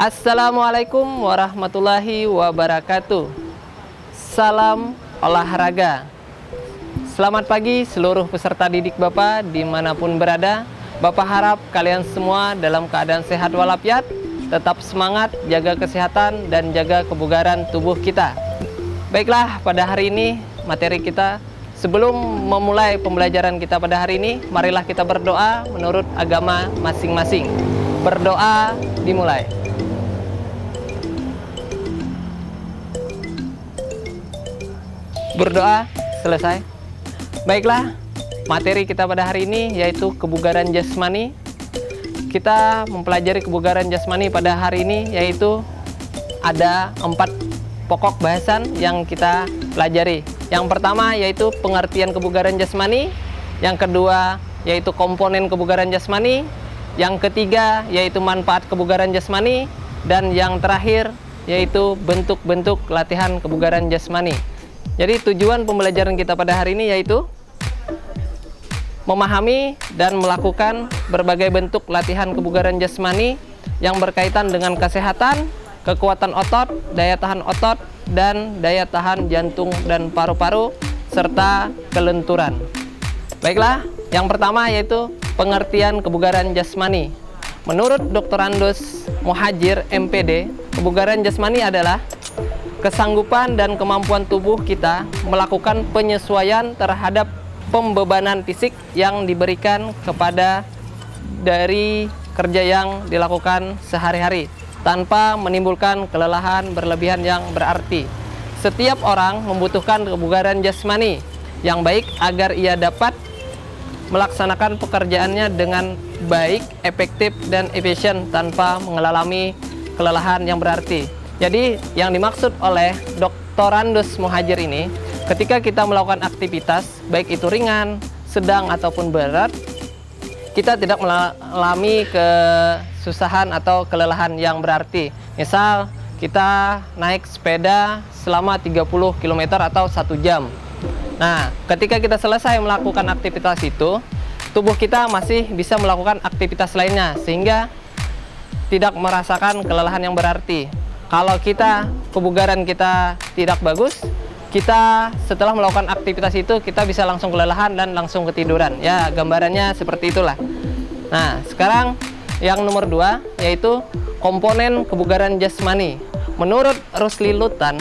Assalamualaikum warahmatullahi wabarakatuh. Salam olahraga. Selamat pagi seluruh peserta didik Bapak dimanapun berada. Bapak harap kalian semua dalam keadaan sehat walafiat, tetap semangat, jaga kesehatan dan jaga kebugaran tubuh kita. Baiklah, pada hari ini materi kita, sebelum memulai pembelajaran kita pada hari ini, marilah kita berdoa menurut agama masing-masing. Berdoa dimulai. Berdoa selesai. Baiklah, materi kita pada hari ini yaitu kebugaran jasmani. Kita mempelajari kebugaran jasmani pada hari ini, yaitu ada 4 pokok bahasan yang kita pelajari. Yang pertama yaitu pengertian kebugaran jasmani, yang kedua yaitu komponen kebugaran jasmani, yang ketiga yaitu manfaat kebugaran jasmani, dan yang terakhir yaitu bentuk-bentuk latihan kebugaran jasmani. Jadi tujuan pembelajaran kita pada hari ini yaitu memahami dan melakukan berbagai bentuk latihan kebugaran jasmani yang berkaitan dengan kesehatan, kekuatan otot, daya tahan otot, dan daya tahan jantung dan paru-paru, serta kelenturan. Baiklah, yang pertama yaitu pengertian kebugaran jasmani. Menurut Dr. Andos Muhajir, MPD, kebugaran jasmani adalah kesanggupan dan kemampuan tubuh kita melakukan penyesuaian terhadap pembebanan fisik yang diberikan kepada dari kerja yang dilakukan sehari-hari tanpa menimbulkan kelelahan berlebihan yang berarti. Setiap orang membutuhkan kebugaran jasmani yang baik agar ia dapat melaksanakan pekerjaannya dengan baik, efektif, dan efisien tanpa mengalami kelelahan yang berarti. Jadi yang dimaksud oleh Dr. Andos Muhajir ini, ketika kita melakukan aktivitas, baik itu ringan, sedang, ataupun berat, kita tidak mengalami kesusahan atau kelelahan yang berarti. Misal, kita naik sepeda selama 30 km atau 1 jam. Nah, ketika kita selesai melakukan aktivitas itu, tubuh kita masih bisa melakukan aktivitas lainnya, sehingga tidak merasakan kelelahan yang berarti. Kalau kebugaran kita tidak bagus, kita setelah melakukan aktivitas itu, kita bisa langsung kelelahan dan langsung ketiduran. Ya, gambarannya seperti itulah. Nah, sekarang yang nomor 2, yaitu komponen kebugaran jasmani. Menurut Rusli Lutan,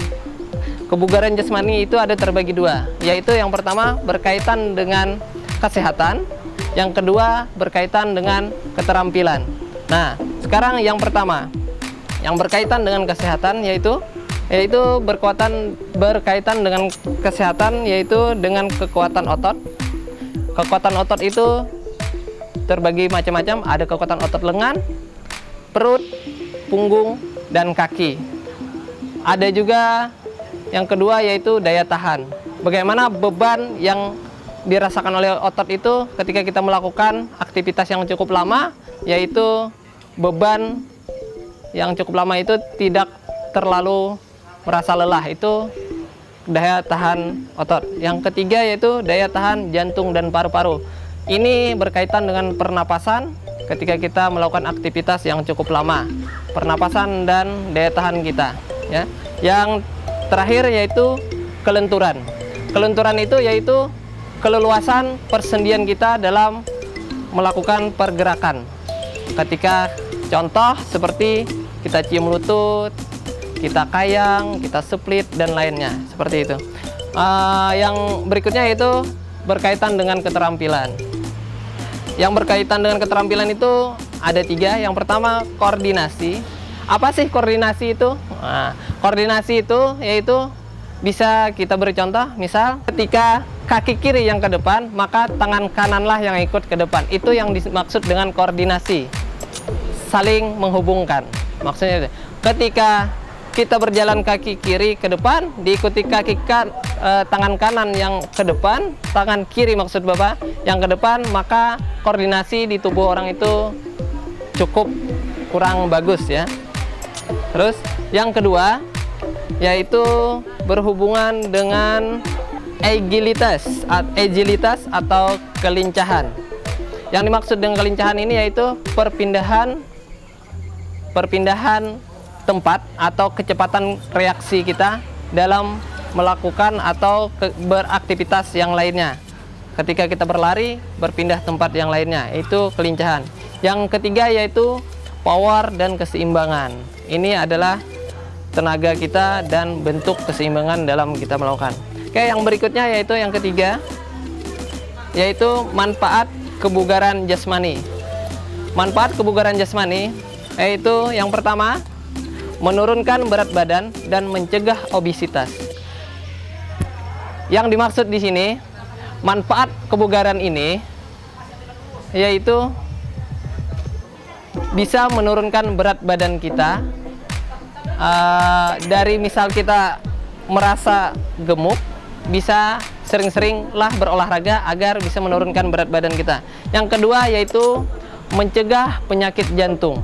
kebugaran jasmani itu ada terbagi 2, yaitu yang pertama berkaitan dengan kesehatan, yang kedua berkaitan dengan keterampilan. Nah, sekarang yang pertama, yang berkaitan dengan kesehatan yaitu berkaitan dengan kesehatan, yaitu dengan kekuatan otot. Kekuatan otot itu terbagi macam-macam, ada kekuatan otot lengan, perut, punggung, dan kaki. Ada juga yang kedua yaitu daya tahan. Bagaimana beban yang dirasakan oleh otot itu ketika kita melakukan aktivitas yang cukup lama, yaitu beban yang cukup lama itu tidak terlalu merasa lelah, itu daya tahan otot. Yang ketiga yaitu daya tahan jantung dan paru-paru. Ini berkaitan dengan pernapasan ketika kita melakukan aktivitas yang cukup lama, pernapasan dan daya tahan kita, ya. Yang terakhir yaitu kelenturan. Kelenturan itu yaitu keleluasan persendian kita dalam melakukan pergerakan. Ketika contoh seperti kita cium lutut, kita kayang, kita split, dan lainnya seperti itu. Yang berikutnya itu berkaitan dengan keterampilan. Yang berkaitan dengan keterampilan itu ada 3. Yang pertama, koordinasi. Apa sih koordinasi itu? Nah, koordinasi itu yaitu bisa kita beri contoh, misal ketika kaki kiri yang ke depan, maka tangan kananlah yang ikut ke depan. Itu yang dimaksud dengan koordinasi, saling menghubungkan. Maksudnya ketika kita berjalan kaki kiri ke depan, diikuti tangan kanan yang ke depan, tangan kiri maksud Bapak yang ke depan, maka koordinasi di tubuh orang itu cukup kurang bagus, ya. Terus yang kedua yaitu berhubungan dengan agilitas atau kelincahan. Yang dimaksud dengan kelincahan ini yaitu perpindahan tempat atau kecepatan reaksi kita dalam melakukan atau beraktivitas yang lainnya. Ketika kita berlari, berpindah tempat yang lainnya, itu kelincahan. Yang ketiga yaitu power dan keseimbangan. Ini adalah tenaga kita dan bentuk keseimbangan dalam kita melakukan. Oke, yang berikutnya yaitu yang ketiga, yaitu manfaat kebugaran jasmani. Manfaat kebugaran jasmani yaitu yang pertama, menurunkan berat badan dan mencegah obesitas. Yang dimaksud di sini, manfaat kebugaran ini yaitu bisa menurunkan berat badan kita. Dari misal kita merasa gemuk, bisa sering-seringlah berolahraga agar bisa menurunkan berat badan kita. Yang kedua yaitu mencegah penyakit jantung.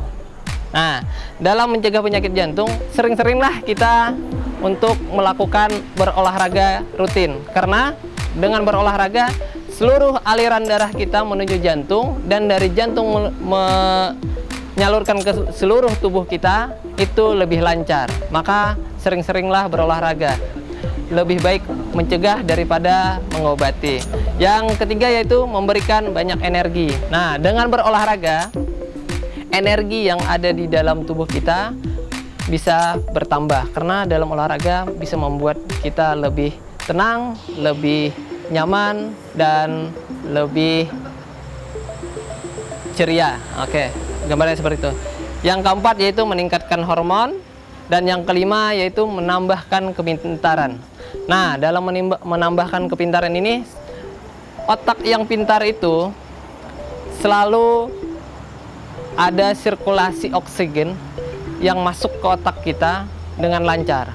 Nah, dalam mencegah penyakit jantung, sering-seringlah kita untuk melakukan berolahraga rutin. Karena dengan berolahraga, seluruh aliran darah kita menuju jantung, dan dari jantung menyalurkan ke seluruh tubuh kita itu lebih lancar. Maka sering-seringlah berolahraga. Lebih baik mencegah daripada mengobati. Yang ketiga yaitu memberikan banyak energi. Nah, dengan berolahraga, energi yang ada di dalam tubuh kita bisa bertambah, karena dalam olahraga bisa membuat kita lebih tenang, lebih nyaman, dan lebih ceria. Oke, gambarnya seperti itu. Yang keempat yaitu meningkatkan hormon, dan yang kelima yaitu menambahkan kepintaran. Nah, dalam menambahkan kepintaran ini, otak yang pintar itu selalu ada sirkulasi oksigen yang masuk ke otak kita dengan lancar.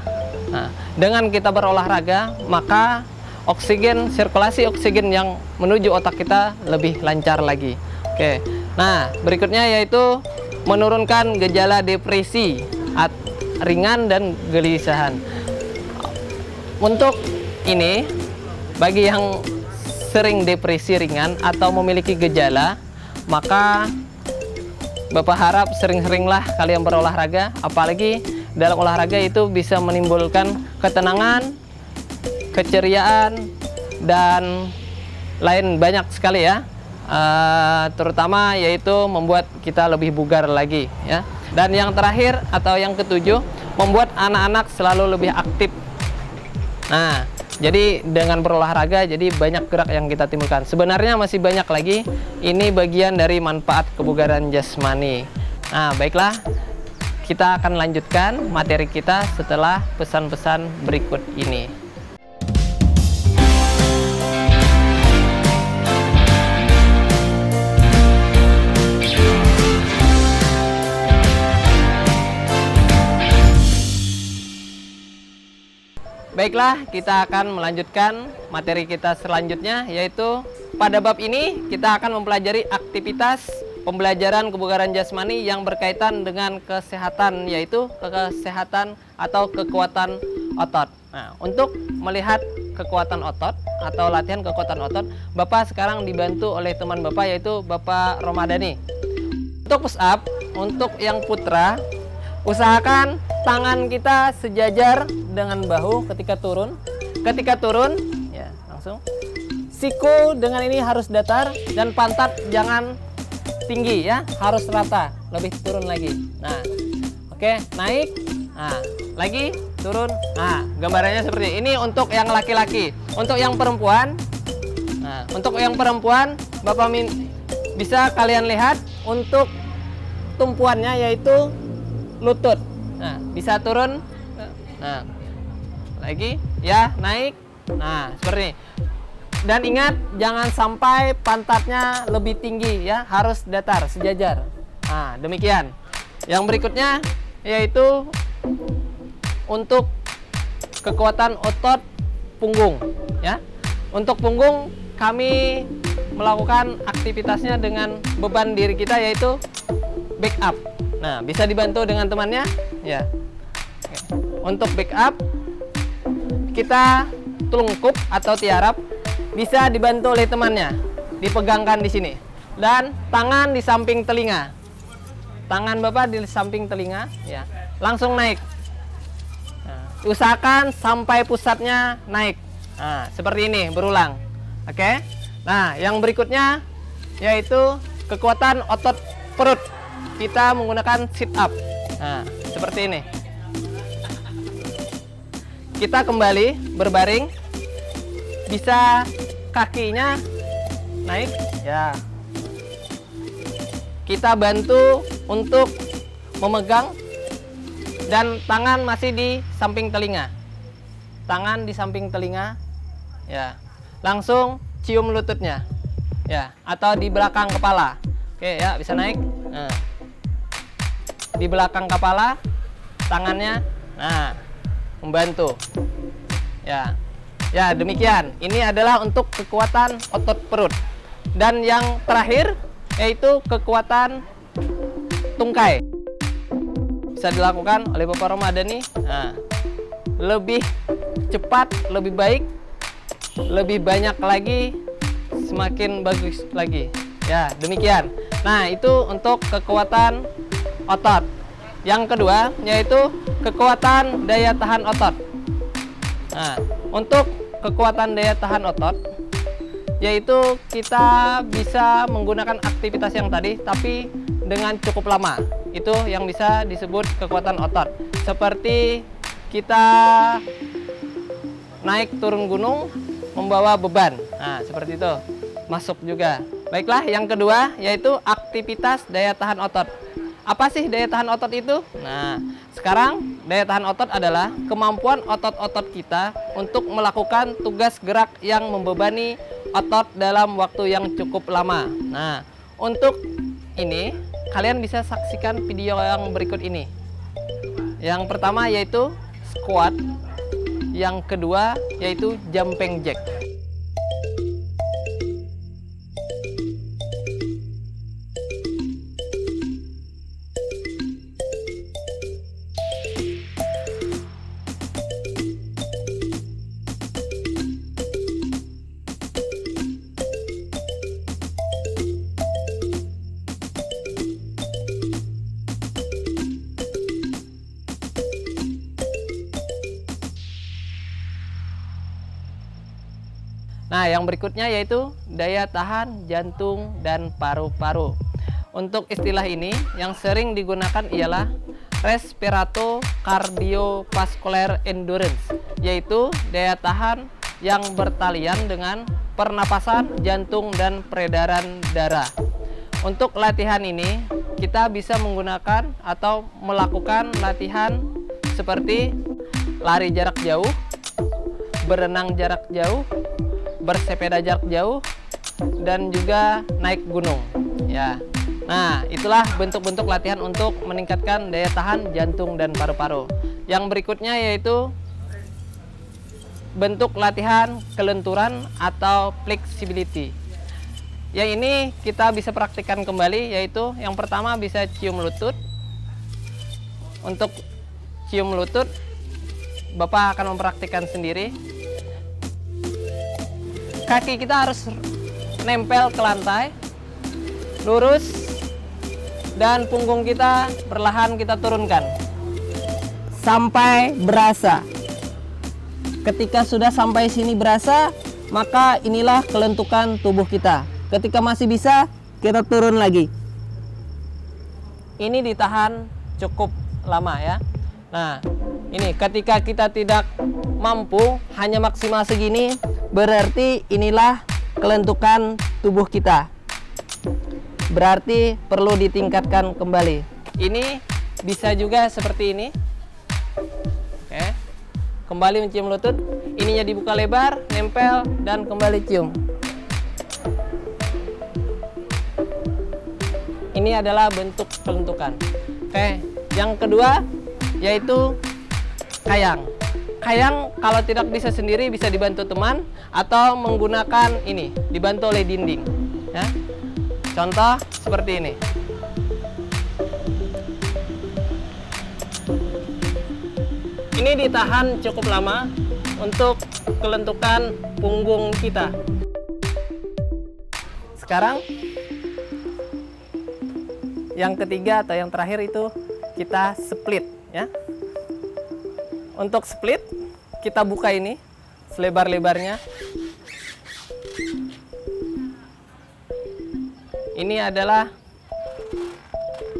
Nah, dengan kita berolahraga, maka sirkulasi oksigen yang menuju otak kita lebih lancar lagi. Oke. Nah, berikutnya yaitu menurunkan gejala depresi ringan dan gelisahan. Untuk ini, bagi yang sering depresi ringan atau memiliki gejala, maka Bapak harap sering-seringlah kalian berolahraga, apalagi dalam olahraga itu bisa menimbulkan ketenangan, keceriaan, dan lain banyak sekali ya. Terutama yaitu membuat kita lebih bugar lagi ya. Dan yang terakhir atau yang ketujuh, membuat anak-anak selalu lebih aktif. Nah, jadi dengan berolahraga, jadi banyak gerak yang kita timbulkan. Sebenarnya masih banyak lagi. Ini bagian dari manfaat kebugaran jasmani. Nah, baiklah, kita akan lanjutkan materi kita setelah pesan-pesan berikut ini. Baiklah, kita akan melanjutkan materi kita selanjutnya, yaitu pada bab ini kita akan mempelajari aktivitas pembelajaran kebugaran jasmani yang berkaitan dengan kesehatan, yaitu kesehatan atau kekuatan otot. Nah, untuk melihat kekuatan otot atau latihan kekuatan otot, Bapak sekarang dibantu oleh teman Bapak, yaitu Bapak Romadhani. Untuk push up, untuk yang putra, usahakan tangan kita sejajar dengan bahu ketika turun. Ketika turun, ya langsung. Siku dengan ini harus datar, dan pantat jangan tinggi ya, harus rata. Lebih turun lagi. Nah, oke, naik. Nah, lagi turun. Nah, gambarannya seperti ini untuk yang laki-laki. Untuk yang perempuan, nah, untuk yang perempuan, Bapak bisa kalian lihat untuk tumpuannya yaitu lutut. Nah, bisa turun. Nah, lagi ya, naik. Nah, seperti ini. Dan ingat, jangan sampai pantatnya lebih tinggi ya, harus datar, sejajar. Nah, demikian. Yang berikutnya yaitu untuk kekuatan otot punggung ya. Untuk punggung kami melakukan aktivitasnya dengan beban diri kita, yaitu back up. Nah, bisa dibantu dengan temannya ya. Untuk back up, kita telungkup atau tiarap, bisa dibantu oleh temannya, dipegangkan di sini, dan tangan di samping telinga. Tangan Bapak di samping telinga ya. langsung naik. Nah, usahakan sampai pusatnya naik. Nah, seperti ini, berulang. Oke. Nah, yang berikutnya yaitu kekuatan otot perut. Kita menggunakan sit up. Nah, seperti ini. Kita kembali berbaring. Bisa kakinya naik, ya. Kita bantu untuk memegang dan tangan masih di samping telinga. Tangan di samping telinga, ya. Langsung cium lututnya, ya, atau di belakang kepala. Oke, ya, bisa naik. Nah, di belakang kepala, tangannya, nah, membantu, ya. Ya, demikian. Ini adalah untuk kekuatan otot perut. Dan yang terakhir yaitu kekuatan tungkai. Bisa dilakukan oleh Bapak Ramadhani. Nah, lebih cepat, lebih baik, lebih banyak lagi, semakin bagus lagi. Ya, demikian. Nah, itu untuk kekuatan otot. Yang kedua yaitu kekuatan daya tahan otot. Nah, untuk kekuatan daya tahan otot yaitu kita bisa menggunakan aktivitas yang tadi tapi dengan cukup lama. Itu yang bisa disebut kekuatan otot. Seperti kita naik turun gunung membawa beban. Nah, seperti itu. Masuk juga. Baiklah, yang kedua yaitu aktivitas daya tahan otot. Apa sih daya tahan otot itu? Nah, sekarang daya tahan otot adalah kemampuan otot-otot kita untuk melakukan tugas gerak yang membebani otot dalam waktu yang cukup lama. Nah, untuk ini kalian bisa saksikan video yang berikut ini. Yang pertama yaitu squat, yang kedua yaitu jumping jack. Nah, yang berikutnya yaitu daya tahan jantung dan paru-paru. Untuk istilah ini yang sering digunakan ialah respirato cardiovascular endurance, yaitu daya tahan yang bertalian dengan pernapasan jantung dan peredaran darah. Untuk latihan ini kita bisa menggunakan atau melakukan latihan seperti lari jarak jauh, berenang jarak jauh, bersepeda jarak jauh, dan juga naik gunung, ya. Nah, itulah bentuk-bentuk latihan untuk meningkatkan daya tahan jantung dan paru-paru. Yang berikutnya yaitu bentuk latihan kelenturan atau flexibility. Yang ini kita bisa praktikkan kembali, yaitu yang pertama bisa cium lutut. Untuk cium lutut, Bapak akan mempraktikkan sendiri. Kaki kita harus nempel ke lantai, lurus, dan punggung kita perlahan kita turunkan sampai berasa. Ketika sudah sampai sini berasa, maka inilah kelentukan tubuh kita. Ketika masih bisa, kita turun lagi. Ini ditahan cukup lama, ya. Nah, ini ketika kita tidak mampu hanya maksimal segini, berarti inilah kelentukan tubuh kita. Berarti perlu ditingkatkan kembali. Ini bisa juga seperti ini. Oke. Kembali mencium lutut, ininya dibuka lebar, nempel, dan kembali cium. Ini adalah bentuk kelentukan. Oke, yang kedua yaitu kayang. Kayang kalau tidak bisa sendiri bisa dibantu teman atau menggunakan ini, dibantu oleh dinding, ya. Contoh seperti ini. Ini ditahan cukup lama untuk kelentukan punggung kita. Sekarang yang ketiga atau yang terakhir itu kita split. ya. Untuk split, kita buka ini selebar-lebarnya. Ini adalah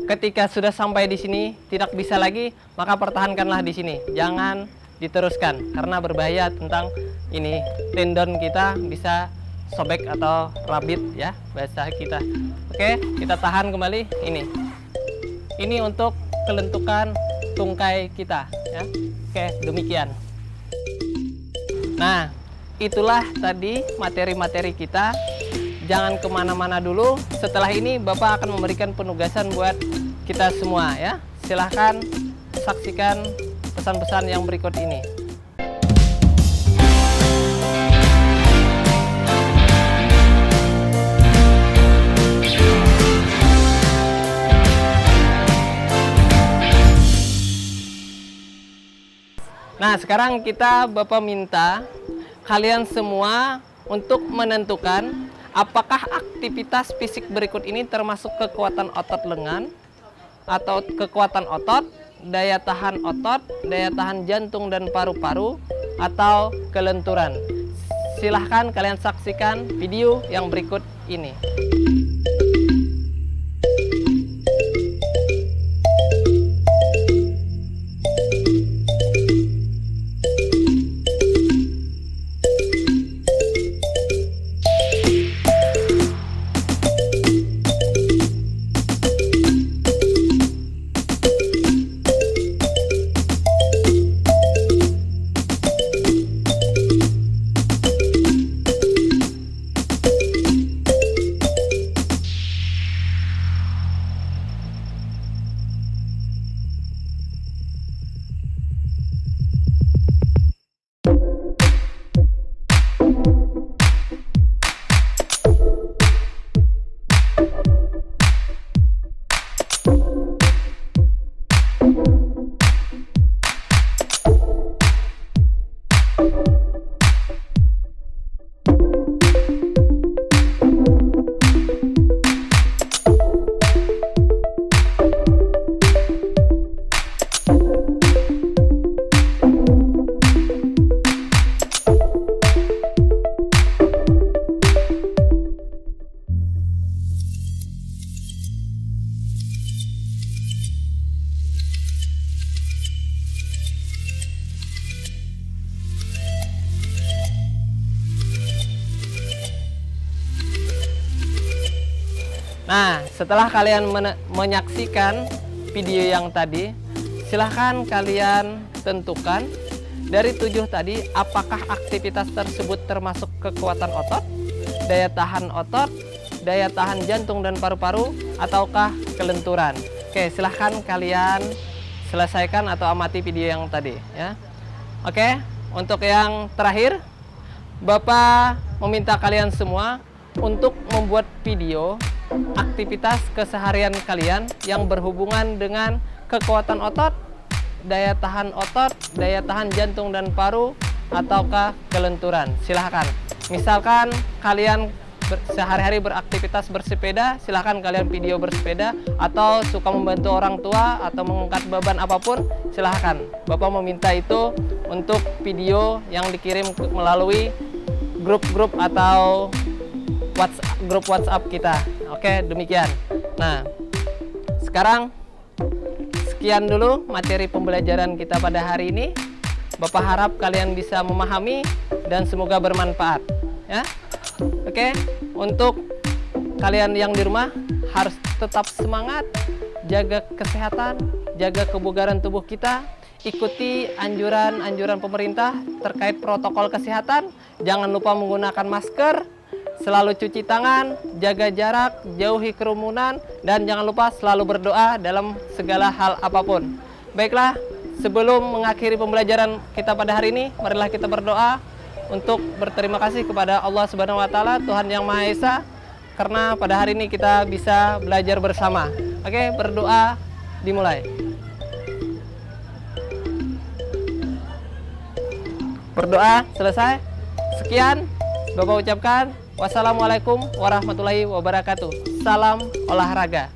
ketika sudah sampai di sini tidak bisa lagi, maka pertahankanlah di sini. Jangan diteruskan karena berbahaya tentang ini tendon kita bisa sobek atau rabit ya bahasa kita. Oke, kita tahan kembali ini. Ini untuk kelentukan tungkai kita ya. Oke, demikian. Nah, itulah tadi materi-materi kita. Jangan kemana-mana dulu. Setelah ini Bapak akan memberikan penugasan buat kita semua ya. Silahkan saksikan pesan-pesan yang berikut ini. Nah, sekarang Bapak minta kalian semua untuk menentukan apakah aktivitas fisik berikut ini termasuk kekuatan otot lengan atau kekuatan otot, daya tahan otot, daya tahan jantung dan paru-paru, atau kelenturan. Silahkan kalian saksikan video yang berikut ini. Nah, setelah kalian menyaksikan video yang tadi, silahkan kalian tentukan dari 7 tadi apakah aktivitas tersebut termasuk kekuatan otot, daya tahan jantung dan paru-paru, ataukah kelenturan. Oke, silahkan kalian selesaikan atau amati video yang tadi ya. Oke, untuk yang terakhir, Bapak meminta kalian semua untuk membuat video aktivitas keseharian kalian yang berhubungan dengan kekuatan otot, daya tahan jantung dan paru, ataukah kelenturan. Silahkan. Misalkan kalian sehari-hari beraktivitas bersepeda, silahkan kalian video bersepeda, atau suka membantu orang tua atau mengangkat beban apapun, silahkan. Bapak meminta itu untuk video yang dikirim melalui grup-grup atau grup WhatsApp kita. Oke, demikian. Nah, sekarang sekian dulu materi pembelajaran kita pada hari ini. Bapak harap kalian bisa memahami dan semoga bermanfaat ya. Oke, untuk kalian yang di rumah harus tetap semangat, jaga kesehatan, jaga kebugaran tubuh kita, ikuti anjuran-anjuran pemerintah terkait protokol kesehatan, jangan lupa menggunakan masker, selalu cuci tangan, jaga jarak, jauhi kerumunan, dan jangan lupa selalu berdoa dalam segala hal apapun. Baiklah, sebelum mengakhiri pembelajaran kita pada hari ini, marilah kita berdoa untuk berterima kasih kepada Allah Subhanahu wa Ta'ala, Tuhan Yang Maha Esa, karena pada hari ini kita bisa belajar bersama. Oke, berdoa dimulai. Berdoa selesai. Sekian Bapak ucapkan. Wassalamualaikum warahmatullahi wabarakatuh. Salam olahraga.